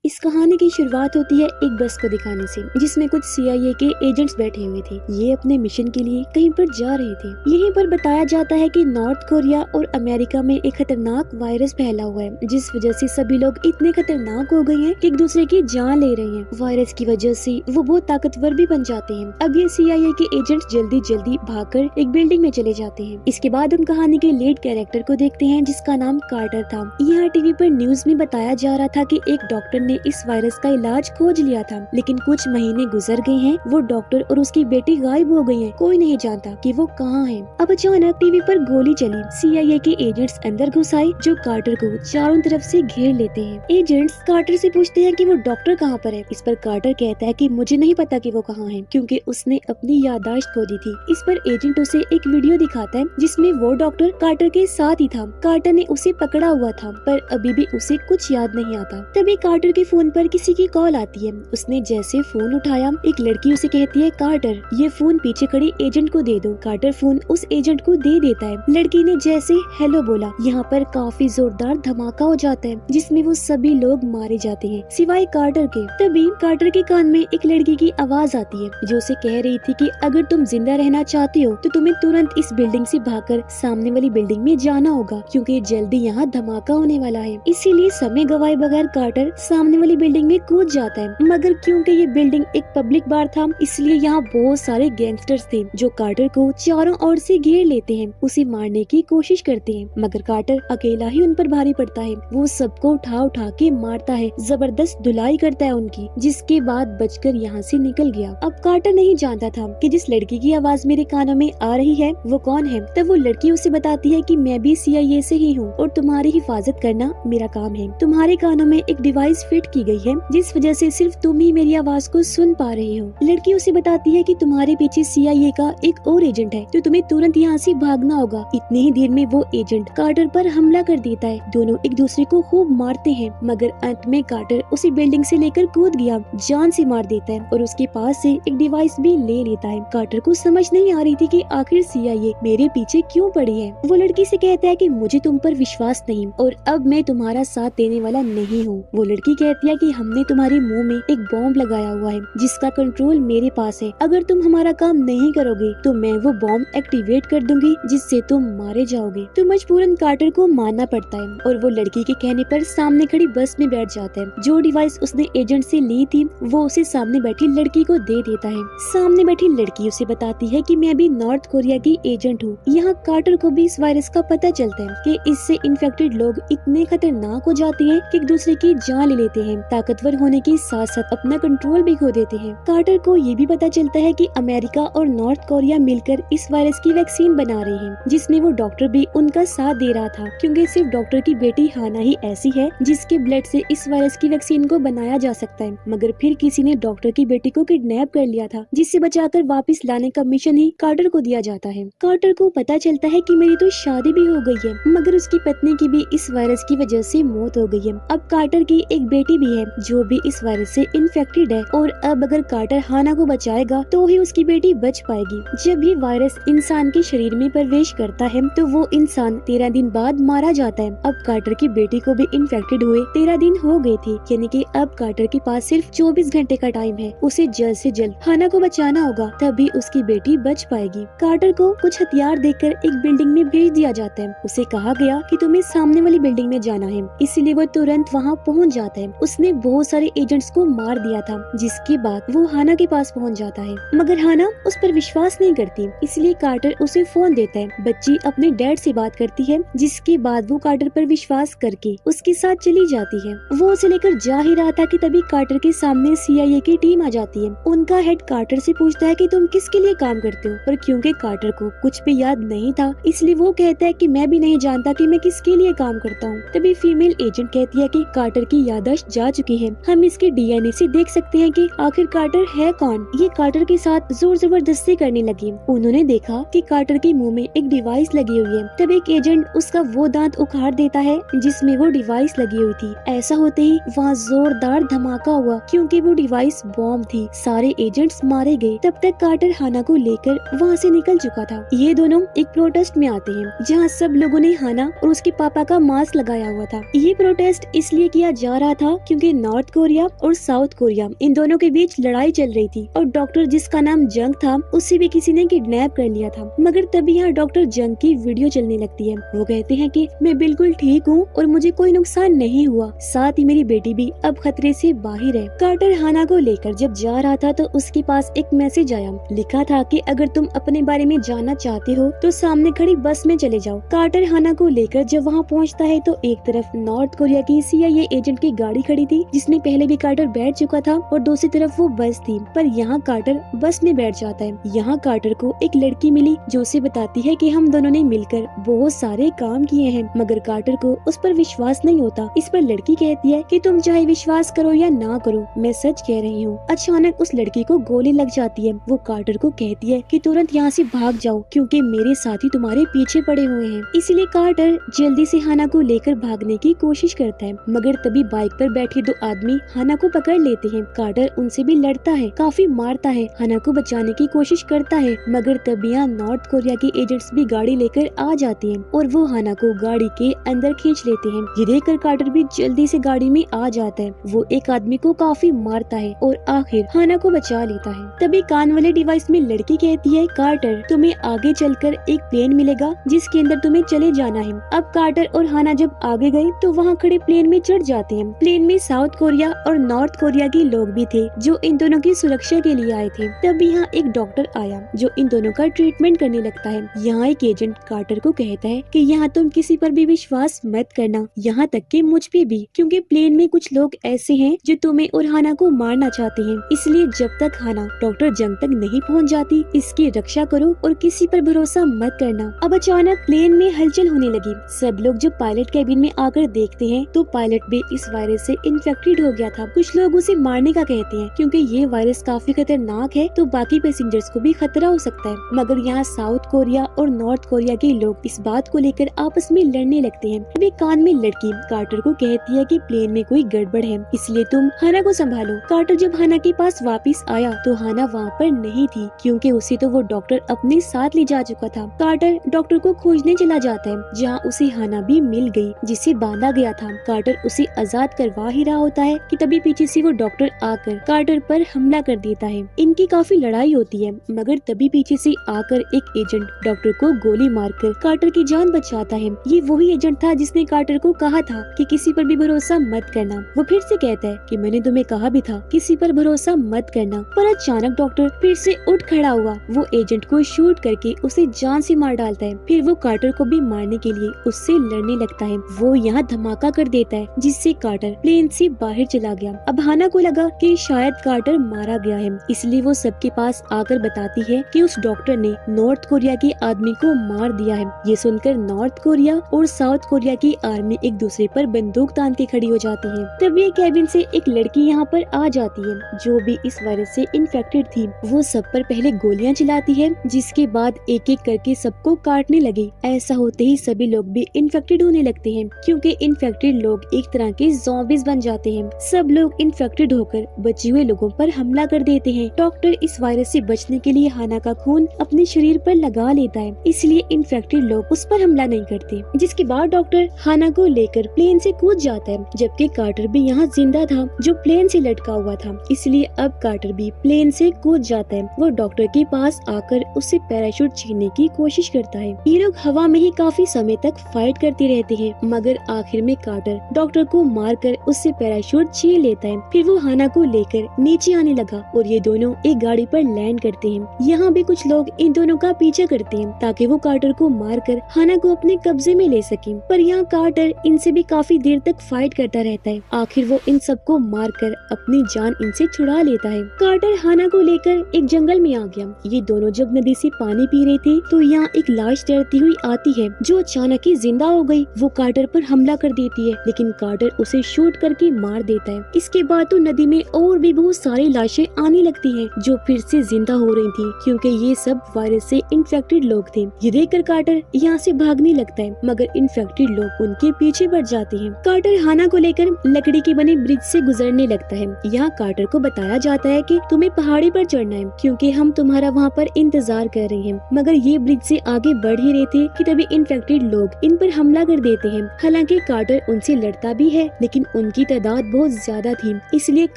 इस कहानी की शुरुआत होती है एक बस को दिखाने से, जिसमें कुछ CIA के एजेंट्स बैठे हुए थे। ये अपने मिशन के लिए कहीं पर जा रहे थे। यहीं पर बताया जाता है कि नॉर्थ कोरिया और अमेरिका में एक खतरनाक वायरस फैला हुआ है, जिस वजह से सभी लोग इतने खतरनाक हो गए हैं कि एक दूसरे की जान ले रहे हैं। वायरस की वजह से वो बहुत ताकतवर भी बन जाते हैं। अब ये CIA के एजेंट्स जल्दी जल्दी भागकर एक बिल्डिंग में चले जाते हैं। इसके बाद हम कहानी के लीड कैरेक्टर को देखते हैं, जिसका नाम कार्टर था। यहाँ टीवी पर न्यूज में बताया जा रहा था कि एक डॉक्टर ने इस वायरस का इलाज खोज लिया था, लेकिन कुछ महीने गुजर गए हैं, वो डॉक्टर और उसकी बेटी गायब हो गई हैं। कोई नहीं जानता कि वो कहाँ हैं। अब अचानक टीवी पर गोली चली। CIA के एजेंट्स अंदर घुस आए, जो कार्टर को चारों तरफ से घेर लेते हैं। एजेंट्स कार्टर से पूछते हैं कि वो डॉक्टर कहाँ पर है। इस पर कार्टर कहता है कि मुझे नहीं पता कि वो कहाँ है, क्योंकि उसने अपनी याददाश्त खो दी थी। इस पर एजेंट उसे एक वीडियो दिखाता है, जिसमें वो डॉक्टर कार्टर के साथ ही था। कार्टर ने उसे पकड़ा हुआ था, पर अभी भी उसे कुछ याद नहीं आता। तभी कार्टर के फोन पर किसी की कॉल आती है। उसने जैसे फोन उठाया, एक लड़की उसे कहती है, कार्टर ये फोन पीछे खड़ी एजेंट को दे दो। कार्टर फोन उस एजेंट को दे देता है। लड़की ने जैसे हेलो बोला, यहाँ पर काफी जोरदार धमाका हो जाता है, जिसमें वो सभी लोग मारे जाते हैं सिवाय कार्टर के। तभी कार्टर के कान में एक लड़की की आवाज आती है, जो उसे कह रही थी कि अगर तुम जिंदा रहना चाहते हो तो तुम्हें तुरंत इस बिल्डिंग से भागकर सामने वाली बिल्डिंग में जाना होगा, क्योंकि जल्दी यहाँ धमाका होने वाला है। इसीलिए समय गवाए बगैर कार्टर सामने वाली बिल्डिंग में कूद जाता है। मगर क्योंकि ये बिल्डिंग एक पब्लिक बार था, इसलिए यहाँ बहुत सारे गैंगस्टर्स थे, जो कार्टर को चारों ओर से घेर लेते हैं, उसे मारने की कोशिश करते हैं। मगर कार्टर अकेला ही उन पर भारी पड़ता है। वो सबको उठा उठा के मारता है, जबरदस्त धुलाई करता है उनकी, जिसके बाद बचकर यहाँ से निकल गया। अब कार्टर नहीं जानता था कि जिस लड़की की आवाज मेरे कानों में आ रही है वो कौन है। तब वो लड़की उसे बताती है कि मैं भी CIA से ही हूँ और तुम्हारी हिफाजत करना मेरा काम है। तुम्हारे कानों में एक डिवाइस फिट की गई है, जिस वजह से सिर्फ तुम ही मेरी आवाज को सुन पा रहे हो। लड़की उसे बताती है कि तुम्हारे पीछे CIA का एक और एजेंट है, तो तुम्हें तुरंत यहाँ से भागना होगा। इतनी ही देर में वो एजेंट कार्टर पर हमला कर देता है। दोनों एक दूसरे को खूब मारते हैं, मगर अंत में कार्टर उसी बिल्डिंग से लेकर कूद गया, जान से मार देता है और उसके पास से एक डिवाइस भी ले लेता है। कार्टर को समझ नहीं आ रही थी कि आखिर CIA मेरे पीछे क्यों पड़ी है। वो लड़की से कहता है कि मुझे तुम पर विश्वास नहीं और अब मैं तुम्हारा साथ देने वाला नहीं हूँ। वो लड़की कहती है कि हमने तुम्हारे मुंह में एक बॉम्ब लगाया हुआ है, जिसका कंट्रोल मेरे पास है। अगर तुम हमारा काम नहीं करोगे तो मैं वो बॉम्ब एक्टिवेट कर दूंगी, जिससे तुम मारे जाओगे। तो मजबूरन कार्टर को मानना पड़ता है और वो लड़की के कहने पर सामने खड़ी बस में बैठ जाता है। जो डिवाइस उसने एजेंट से ली थी वो उसे सामने बैठी लड़की को दे देता है। सामने बैठी लड़की उसे बताती है कि मैं भी नॉर्थ कोरिया की एजेंट हूँ। यहाँ कार्टर को भी इस वायरस का पता चलता है कि इससे इन्फेक्टेड लोग इतने खतरनाक हो जाते हैं कि एक दूसरे की जान ले लेते हैं। ताकतवर होने के साथ साथ अपना कंट्रोल भी खो देते हैं। कार्टर को ये भी पता चलता है कि अमेरिका और नॉर्थ कोरिया मिलकर इस वायरस की वैक्सीन बना रहे हैं, जिसमें वो डॉक्टर भी उनका साथ दे रहा था, क्योंकि सिर्फ डॉक्टर की बेटी हाना ही ऐसी है जिसके ब्लड से इस वायरस की वैक्सीन को बनाया जा सकता है। मगर फिर किसी ने डॉक्टर की बेटी को किडनैप कर लिया था, जिससे बचाकर वापस लाने का मिशन ही कार्टर को दिया जाता है। कार्टर को पता चलता है कि मेरी तो शादी भी हो गई है, मगर उसकी पत्नी की भी इस वायरस की वजह से मौत हो गई है। अब कार्टर की एक बेटी भी है जो भी इस वायरस से इन्फेक्टेड है, और अब अगर कार्टर हाना को बचाएगा तो ही उसकी बेटी बच पाएगी। जब ये वायरस इंसान के शरीर में प्रवेश करता है तो वो इंसान 13 दिन बाद मारा जाता है। अब कार्टर की बेटी को भी इन्फेक्टेड हुए 13 दिन हो गए थे, यानी कि अब कार्टर के पास सिर्फ 24 घंटे का टाइम है। उसे जल्द से जल्द हाना को बचाना होगा, तभी उसकी बेटी बच पाएगी। कार्टर को कुछ हथियार देकर एक बिल्डिंग में भेज दिया जाता है। उसे कहा गया कि तुम्हें सामने वाली बिल्डिंग में जाना है, इसलिए वो तुरंत वहाँ पहुँच जाता है। उसने बहुत सारे एजेंट्स को मार दिया था, जिसके बाद वो हाना के पास पहुँच जाता है, मगर हाना उस पर विश्वास नहीं करती, इसलिए कार्टर उसे फोन देता है। बच्ची अपने डैड से बात करती है, जिसके बाद वो कार्टर पर विश्वास करके उसके साथ चली जाती है। वो उसे लेकर जा ही रहा था कि तभी कार्टर के सामने CIA की टीम आ जाती है। उनका हेड कार्टर से पूछता है कि तुम किसके लिए काम करते हो, पर क्योंकि कार्टर को कुछ भी याद नहीं था, इसलिए वो कहता है कि मैं भी नहीं जानता कि मैं किसके लिए काम करता हूँ। तभी फीमेल एजेंट कहती है कि कार्टर की याददाश्त जा चुकी है, हम इसके DNA से देख सकते हैं कि आखिर कार्टर है कौन। ये कार्टर के साथ जोर जबरदस्ती करने लगी। उन्होंने देखा कि कार्टर के मुंह में एक डिवाइस लगी हुई है। तब एक एजेंट उसका वो दांत उखाड़ देता है जिसमें वो डिवाइस लगी हुई थी। ऐसा होते ही वहाँ जोरदार धमाका हुआ, क्योंकि वो डिवाइस बॉम्ब थी। सारे एजेंट्स मारे गए। तब तक कार्टर हाना को लेकर वहाँ से निकल चुका था। ये दोनों एक प्रोटेस्ट में आते हैं, जहाँ सब लोगों ने हाना और उसके पापा का मास्क लगाया हुआ था। ये प्रोटेस्ट इसलिए किया जा रहा था क्योंकि नॉर्थ कोरिया और साउथ कोरिया इन दोनों के बीच लड़ाई चल रही थी और डॉक्टर जिसका नाम जंग था उसे भी किसी ने किडनैप कर लिया था। मगर तभी यहाँ डॉक्टर जंग की वीडियो चलने लगती है। वो कहते हैं कि मैं बिल्कुल ठीक हूँ और मुझे कोई नुकसान नहीं हुआ, साथ ही मेरी बेटी भी अब खतरे से बाहर है। कार्टर हाना को लेकर जब जा रहा था तो उसके पास एक मैसेज आया। लिखा था कि अगर तुम अपने बारे में जानना चाहते हो तो सामने खड़ी बस में चले जाओ। कार्टर हाना को लेकर जब वहाँ पहुँचता है तो एक तरफ नॉर्थ कोरिया की CIA एजेंट की गाड़ी खड़ी थी जिसमें पहले भी कार्टर बैठ चुका था और दूसरी तरफ वो बस थी। पर यहाँ कार्टर बस में बैठ जाता है। यहाँ कार्टर को एक लड़की मिली जो उसे बताती है कि हम दोनों ने मिलकर बहुत सारे काम किए हैं, मगर कार्टर को उस पर विश्वास नहीं होता। इस पर लड़की कहती है कि तुम चाहे विश्वास करो या ना करो, मैं सच कह रही हूँ। अचानक उस लड़की को गोली लग जाती है। वो कार्टर को कहती है कि तुरंत यहाँ से भाग जाओ क्योंकि मेरे साथी तुम्हारे पीछे पड़े हुए हैं। इसलिए कार्टर जल्दी से हाना को लेकर भागने की कोशिश करता है, मगर तभी बाइक पर बैठे दो आदमी हाना को पकड़ लेते हैं। कार्टर उनसे भी लड़ता है, काफी मारता है, हाना को बचाने की कोशिश करता है, मगर तभी यहाँ नॉर्थ कोरिया की एजेंट्स भी गाड़ी लेकर आ जाते हैं और वो हाना को गाड़ी के अंदर खींच लेते हैं। ये देखकर कार्टर भी जल्दी से गाड़ी में आ जाता है। वो एक आदमी को काफी मारता है और आखिर हाना को बचा लेता है। तभी कान वाले डिवाइस में लड़की कहती है, कार्टर तुम्हें आगे चलकर एक प्लेन मिलेगा जिसके अंदर तुम्हें चले जाना है। अब कार्टर और हाना जब आगे गए तो वहाँ खड़े प्लेन में चढ़ जाते हैं। प्लेन में साउथ कोरिया और नॉर्थ कोरिया के लोग भी थे जो इन दोनों की सुरक्षा के लिए आए थे। तभी यहाँ एक डॉक्टर आया जो इन दोनों का ट्रीटमेंट करने लगता है। यहाँ एक एजेंट कार्टर को कहता है कि यहाँ तुम किसी पर भी विश्वास मत करना, यहाँ तक कि मुझ पे भी, क्योंकि प्लेन में कुछ लोग ऐसे हैं जो तुम्हें और हाना को मारना चाहते हैं। इसलिए जब तक हाना डॉक्टर जंग तक नहीं पहुँच जाती इसकी रक्षा करो और किसी पर भरोसा मत करना। अब अचानक प्लेन में हलचल होने लगी। सब लोग जब पायलट कैबिन में आकर देखते हैं तो पायलट भी इस वायरस से इन्फेक्टेड हो गया था। कुछ लोग उसे मारने का कहते हैं क्योंकि ये वायरस काफी खतरनाक है तो बाकी पैसेंजर्स को भी खतरा हो सकता है। मगर यहाँ साउथ कोरिया और नॉर्थ कोरिया के लोग इस बात को लेकर आपस में लड़ने लगते हैं। तभी कान में लड़की कार्टर को कहती है कि प्लेन में कोई गड़बड़ है, इसलिए तुम हाना को संभालो। कार्टर जब हाना के पास वापस आया तो हाना वहाँ पर नहीं थी क्योंकि उसे तो वो डॉक्टर अपने साथ ले जा चुका था। कार्टर डॉक्टर को खोजने चला जाता है जहाँ उसे हाना भी मिल गई जिसे बांधा गया था। कार्टर उसे आजाद करवा ही रहा होता है कि तभी पीछे से वो डॉक्टर आकर कार्टर पर हमला कर देता है। इनकी काफी लड़ाई होती है, मगर तभी पीछे से आकर एक एजेंट डॉक्टर को गोली मारकर कार्टर की जान बचाता है। ये वही एजेंट था जिसने कार्टर को कहा था कि किसी पर भी भरोसा मत करना। वो फिर से कहता है कि मैंने तुम्हें कहा भी था किसी पर भरोसा मत करना। पर अचानक डॉक्टर फिर से उठ खड़ा हुआ। वो एजेंट को शूट करके उसे जान से मार डालता है। फिर वो कार्टर को भी मारने के लिए उससे लड़ने लगता है। वो यहाँ धमाका कर देता है जिससे कार्टर प्लेन से बाहर चला गया। अब हाना को लगा कि शायद कार्टर मारा गया है, इसलिए वो सबके पास आकर बताती है कि उस डॉक्टर ने नॉर्थ कोरिया के आदमी को मार दिया है। ये सुनकर नॉर्थ कोरिया और साउथ कोरिया की आर्मी एक दूसरे पर बंदूक तान के खड़ी हो जाती है। तभी कैबिन से एक लड़की यहाँ पर आ जाती है जो भी इस वायरस से इन्फेक्टेड थी। वो सब पर पहले गोलियां चलाती है जिसके बाद एक एक करके सबको काटने लगी। ऐसा होते ही सभी लोग भी इन्फेक्टेड होने लगते हैं क्योंकि इन्फेक्टेड लोग एक तरह के ज़ॉम्बीज बन जाते हैं। सब लोग इन्फेक्टेड होकर बचे हुए लोगों पर हमला कर देते हैं। डॉक्टर इस वायरस से बचने के लिए हाना का खून अपने शरीर पर लगा लेता है, इसलिए इन्फेक्टेड लोग उस पर हमला नहीं करते। जिसके बाद डॉक्टर हाना को लेकर प्लेन से कूद जाता है, जबकि कार्टर भी यहाँ जिंदा था जो प्लेन से लटका हुआ था, इसलिए अब कार्टर भी प्लेन से कूद जाता है। वो डॉक्टर के पास आकर उससे पैराशूट छीनने की कोशिश करता है। ये लोग हवा में ही काफी समय तक फाइट करते रहते हैं, मगर आखिर में कार्टर डॉक्टर को मारकर उससे पैराशूट छीन लेता है। फिर वो हाना को लेकर नीचे आने लगा और ये दोनों एक गाड़ी पर लैंड करते हैं। यहाँ भी कुछ लोग इन दोनों का पीछा करते हैं ताकि वो कार्टर को मारकर हाना को अपने कब्जे में ले सके। पर यहाँ कार्टर इनसे भी काफी देर तक फाइट करता रहता है। आखिर वो इन सबको मारकर अपनी जान इनसे छुड़ा लेता है। कार्टर हाना को लेकर एक जंगल में आ गया। ये दोनों जब नदी से पानी पी रहे थे तो यहाँ एक लाश तैरती हुई आती है जो अचानक ही जिंदा हो गई। वो कार्टर पर हमला कर देती है, लेकिन कार्टर उसे शूट करके मार देता है। इसके बाद तो नदी में और भी बहुत सारी लाशें आने लगती हैं जो फिर से जिंदा हो रही थी क्योंकि ये सब वायरस से इन्फेक्टेड लोग थे। ये देखकर कार्टर यहाँ से भागने लगता है, मगर इन्फेक्टेड लोग उनके पीछे बढ़ जाते हैं। कार्टर हाना को लेकर लकड़ी के बने ब्रिज से गुजरने लगता है। यहाँ कार्टर को बताया जाता है कि तुम्हें पहाड़ी पर चढ़ना है क्योंकि हम तुम्हारा वहाँ पर इंतजार कर रहे हैं। मगर ये ब्रिज से आगे बढ़ ही रहे थे कि तभी इन्फेक्टेड लोग इन पर हमला कर देते हैं। हालांकि कार्टर उनसे लड़ता भी है, लेकिन उन इनकी तादाद बहुत ज्यादा थी, इसलिए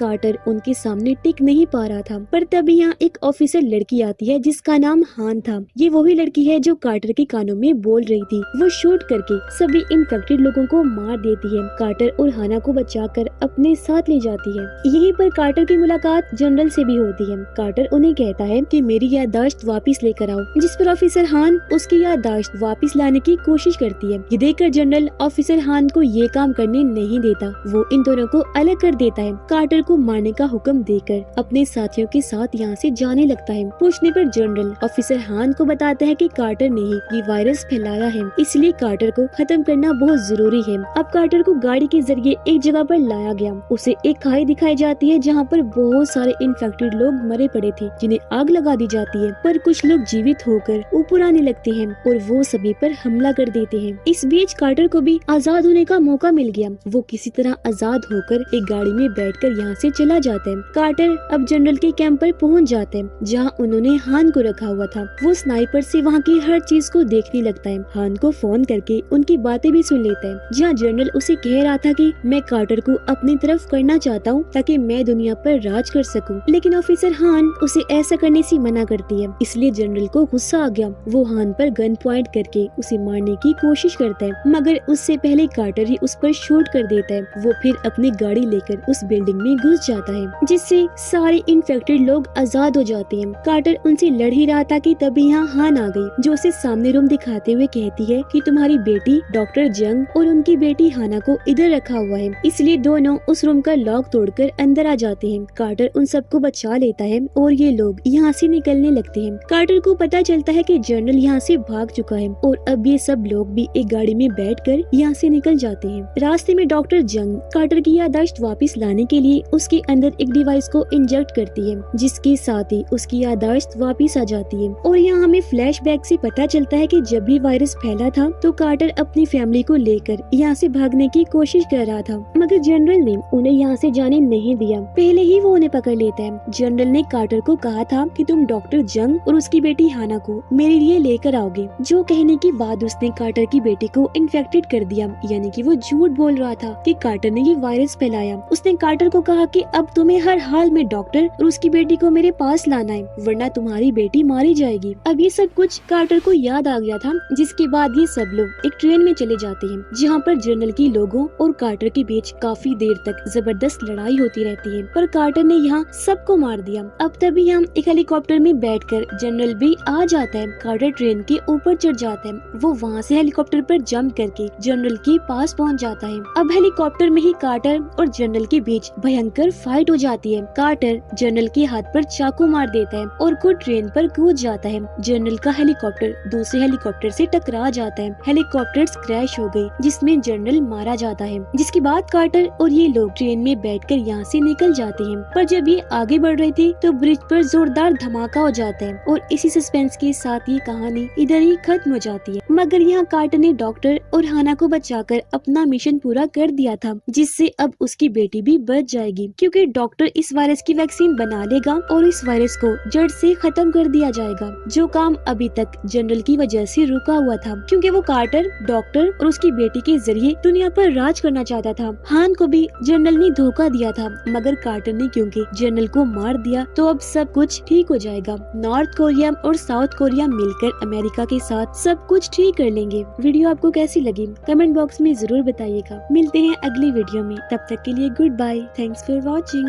कार्टर उनके सामने टिक नहीं पा रहा था। पर तभी यहाँ एक ऑफिसर लड़की आती है जिसका नाम हान था। ये वही लड़की है जो कार्टर के कानों में बोल रही थी। वो शूट करके सभी इन्फेक्टेड लोगों को मार देती है। कार्टर और हाना को बचाकर अपने साथ ले जाती है। यहीं पर कार्टर की मुलाकात जनरल से भी होती है। कार्टर उन्हें कहता है कि मेरी याददाश्त वापस लेकर आओ, जिस पर ऑफिसर हान उसकी याददाश्त वापस लाने की कोशिश करती है। ये देखकर जनरल ऑफिसर हान को ये काम करने नहीं देता। वो इन दोनों को अलग कर देता है। कार्टर को मारने का हुक्म देकर अपने साथियों के साथ यहाँ से जाने लगता है। पूछने पर जनरल ऑफिसर हान को बताता है कि कार्टर ने ही ये वायरस फैलाया है, इसलिए कार्टर को खत्म करना बहुत जरूरी है। अब कार्टर को गाड़ी के जरिए एक जगह पर लाया गया। उसे एक खाई दिखाई जाती है जहाँ पर बहुत सारे इन्फेक्टेड लोग मरे पड़े थे, जिन्हें आग लगा दी जाती है। पर कुछ लोग जीवित होकर ऊपर आने लगते हैं और वो सभी पर हमला कर देते हैं। इस बीच कार्टर को भी आजाद होने का मौका मिल गया। वो किसी तरह आजाद होकर एक गाड़ी में बैठकर यहाँ से चला जाता है। कार्टर अब जनरल के कैंप पर पहुँच जाते हैं, जहाँ उन्होंने हान को रखा हुआ था। वो स्नाइपर से वहाँ की हर चीज को देखने लगता है। हान को फोन करके उनकी बातें भी सुन लेता है, जहाँ जनरल उसे कह रहा था कि मैं कार्टर को अपनी तरफ करना चाहता हूँ ताकि मैं दुनिया पर राज कर सकूं। लेकिन ऑफिसर हान उसे ऐसा करने से मना करती है। इसलिए जनरल को गुस्सा आ गया। वो हान पर गन पॉइंट करके उसे मारने की कोशिश करता है, मगर उससे पहले कार्टर ही उस पर शूट कर देता है। वो फिर अपनी गाड़ी लेकर उस बिल्डिंग में घुस जाता है, जिससे सारे इन्फेक्टेड लोग आजाद हो जाते हैं। कार्टर उनसे लड़ ही रहा था कि तभी यहाँ हान आ गई, जो उसे सामने रूम दिखाते हुए कहती है कि तुम्हारी बेटी डॉक्टर जंग और उनकी बेटी हाना को इधर रखा हुआ है। इसलिए दोनों उस रूम का लॉक तोड़कर अंदर आ जाते हैं। कार्टर उन सबको बचा लेता है और ये लोग यहाँ से निकलने लगते हैं। कार्टर को पता चलता है कि जनरल यहाँ से भाग चुका है और अब ये सब लोग भी एक गाड़ी में बैठकर यहाँ से निकल जाते हैं। रास्ते में डॉक्टर जंग कार्टर की याददाश्त वापस लाने के लिए उसके अंदर एक डिवाइस को इंजेक्ट करती है, जिसके साथ ही उसकी याददाश्त वापस आ जाती है। और यहाँ हमें फ्लैशबैक से पता चलता है कि जब भी वायरस फैला था तो कार्टर अपनी फैमिली को लेकर यहाँ से भागने की कोशिश कर रहा था, मगर जनरल ने उन्हें यहाँ से जाने नहीं दिया। पहले ही वो उन्हें पकड़ लेता है। जनरल ने कार्टर को कहा था कि तुम डॉक्टर जंग और उसकी बेटी हाना को मेरे लिए लेकर आओगे, जो कहने के बाद उसने कार्टर की बेटी को इन्फेक्टेड कर दिया, यानी कि वो झूठ बोल रहा था कि कार्टर ने ये वायरस फैलाया। उसने कार्टर को कहा कि अब तुम्हें हर हाल में डॉक्टर और उसकी बेटी को मेरे पास लाना है, वरना तुम्हारी बेटी मारी जाएगी। अब ये सब कुछ कार्टर को याद आ गया था, जिसके बाद ये सब लोग एक ट्रेन में चले जाते हैं, जहाँ पर जनरल की लोगों और कार्टर के बीच काफी देर तक जबरदस्त लड़ाई होती रहती है, पर कार्टर ने यहाँ सबको मार दिया। अब तभी हम एक हेलीकॉप्टर में बैठकर जनरल भी आ जाता है। कार्टर ट्रेन के ऊपर चढ़ जाता है। वो वहाँ से हेलीकॉप्टर पर जंप करके जनरल के पास पहुँच जाता है। अब हेलीकॉप्टर में ही कार्टर और जनरल के बीच भयंकर फाइट हो जाती है। कार्टर जनरल के हाथ पर चाकू मार देता है और खुद ट्रेन पर कूद जाता है। जनरल का हेलीकॉप्टर दूसरे हेलीकॉप्टर से टकरा जाता है। हेलीकॉप्टर क्रैश हो गई, जिसमें जनरल मारा जाता है। जिसके बाद कार्टर और ये लोग ट्रेन में बैठकर यहाँ से निकल जाते हैं। पर जब ये आगे बढ़ रहे थे तो ब्रिज पर जोरदार धमाका हो जाता है और इसी सस्पेंस के साथ ये कहानी इधर ही खत्म हो जाती है। मगर यहाँ कार्टर ने डॉक्टर और हाना को बचाकर अपना मिशन पूरा कर दिया था, जिससे अब उसकी बेटी भी बच जाएगी, क्योंकि डॉक्टर इस वायरस की वैक्सीन बना लेगा और इस वायरस को जड़ से खत्म कर दिया जाएगा, जो काम अभी तक जनरल की वजह से रुका हुआ था, क्योंकि वो कार्टर, डॉक्टर और उसकी बेटी के जरिए दुनिया पर राज करना चाहता था। हान को भी जनरल ने धोखा दिया था, मगर कार्टर ने क्योंकि जनरल को मार दिया, तो अब सब कुछ ठीक हो जाएगा। नॉर्थ कोरिया और साउथ कोरिया मिलकर अमेरिका के साथ सब कुछ ठीक कर लेंगे। वीडियो आपको कैसी लगी कमेंट बॉक्स में जरूर बताइएगा। मिलते हैं अगली वीडियो में, तब तक के लिए goodbye. Thanks for watching.